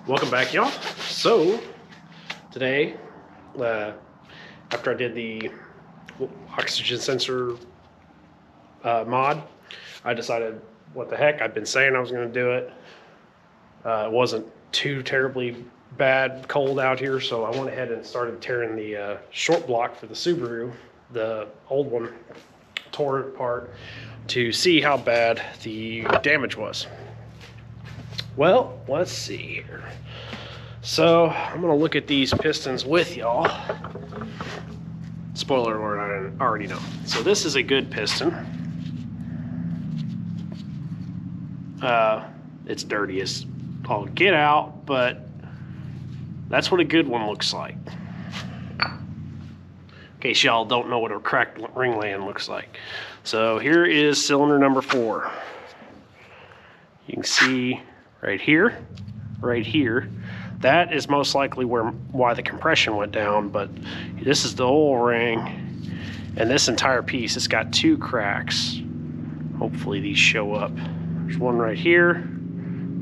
Welcome back, y'all. So today, after I did the oxygen sensor mod, I decided, what the heck, I've been saying I was going to do it. It wasn't too terribly bad cold out here, so I went ahead and started tearing the Shortblock for the Subaru, the old one, tore it apart to see how bad the damage was. Well, let's see here. So I'm gonna look at these pistons with y'all. Spoiler alert, I already know. So this is a good piston. It's dirty as all get out, but that's what a good one looks like. In case y'all don't know what a cracked Ringland looks like. So here is cylinder number 4. You can see right here, that is most likely why the compression went down, but this is the oil ring, and this entire piece, it's got 2 cracks. Hopefully these show up. There's one right here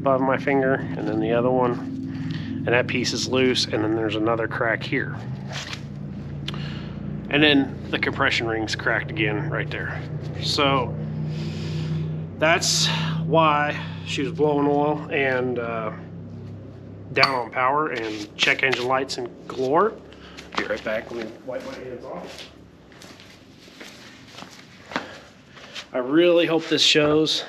above my finger, and then the other one, and that piece is loose, and then there's another crack here. And then the compression ring's cracked again right there. So that's why she was blowing oil and down on power and check engine lights and galore. Be right back. Let me wipe my hands off. I really hope this shows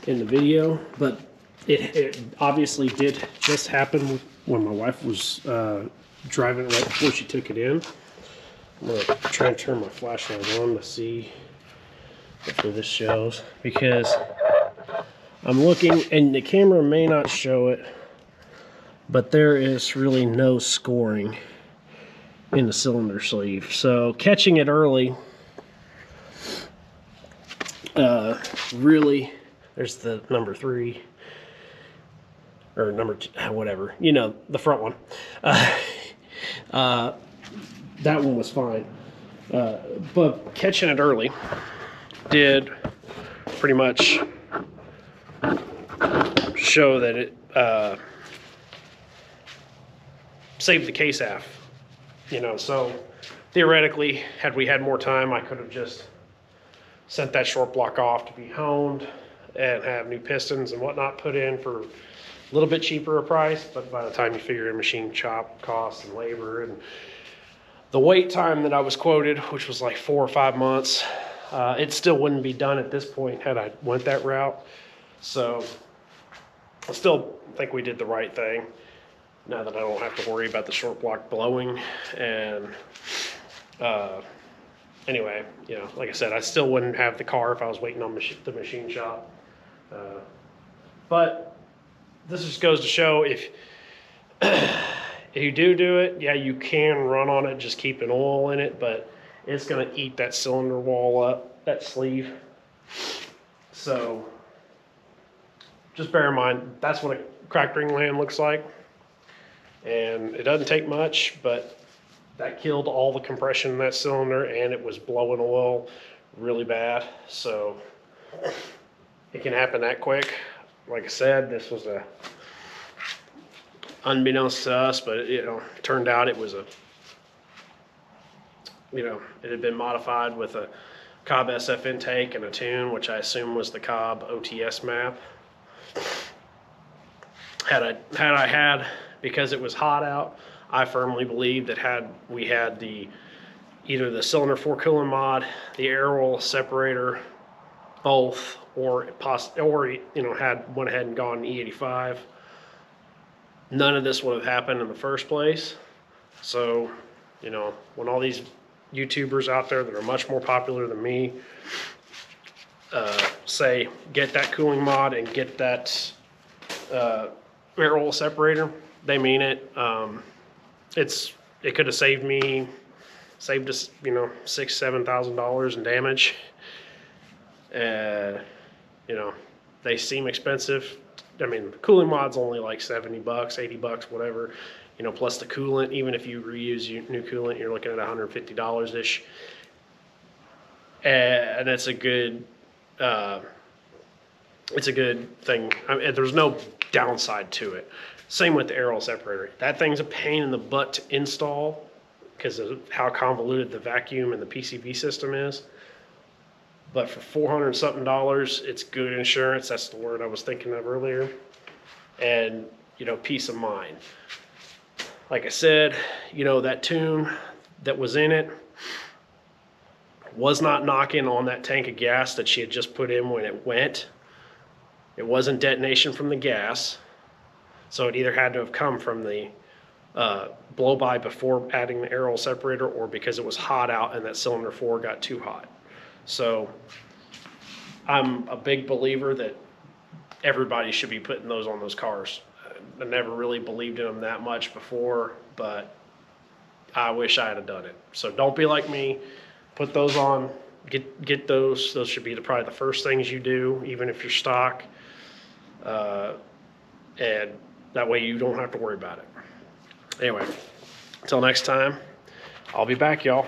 in the video, but it obviously did just happen when my wife was driving it right before she took it in. I'm gonna try and turn my flashlight on to see if this shows, because I'm looking, and the camera may not show it, but there is really no scoring in the cylinder sleeve. So catching it early, really, there's the number 3, or number 2, whatever, you know, the front one. That one was fine. But catching it early did pretty much show that it saved the case half, you know. So theoretically, had we had more time, I could have just sent that Shortblock off to be honed and have new pistons and whatnot put in for a little bit cheaper a price. But by the time you figure in machine shop costs and labor and the wait time that I was quoted, which was like 4 or 5 months, it still wouldn't be done at this point had I went that route. So I still think we did the right thing, now that I don't have to worry about the Shortblock blowing. And anyway, you know, like I said, I still wouldn't have the car if I was waiting on the machine shop. But this just goes to show, if you do it, yeah, you can run on it, just keeping oil in it, but it's gonna eat that cylinder wall up, that sleeve. So just bear in mind, that's what a cracked Ringland looks like. And it doesn't take much, but that killed all the compression in that cylinder, and it was blowing oil really bad. So it can happen that quick. Like I said, this was a, unbeknownst to us, but it, you know, turned out it was a, you know, it had been modified with a Cobb SF intake and a tune, which I assume was the Cobb OTS map. Because it was hot out, I firmly believe that had we had either the cylinder 4 coolant mod, the air oil separator, both, or you know, went ahead and gone E85, none of this would have happened in the first place. So, you know, when all these YouTubers out there that are much more popular than me say get that cooling mod and get that air oil separator, they mean it. It could have saved us, you know, $6,000–7,000 in damage. You know, they seem expensive. I mean, the cooling mod's only like $70, $80, whatever, you know, plus the coolant. Even if you reuse new coolant, you're looking at $150-ish. And it's a good thing. I mean, there's no downside to it. Same with the air separator. That thing's a pain in the butt to install because of how convoluted the vacuum and the PCV system is. But for $400 something, it's good insurance. That's the word I was thinking of earlier. And, you know, peace of mind. Like I said, you know, that tune that was in it was not knocking on that tank of gas that she had just put in when it went. It wasn't detonation from the gas. So it either had to have come from the blow-by before adding the air separator, or because it was hot out and that cylinder 4 got too hot. So I'm a big believer that everybody should be putting those on those cars. I never really believed in them that much before, but I wish I had done it. So don't be like me. Put those on. Get those. Those should be probably the first things you do, even if you're stock. And that way you don't have to worry about it. Anyway, until next time, I'll be back, y'all.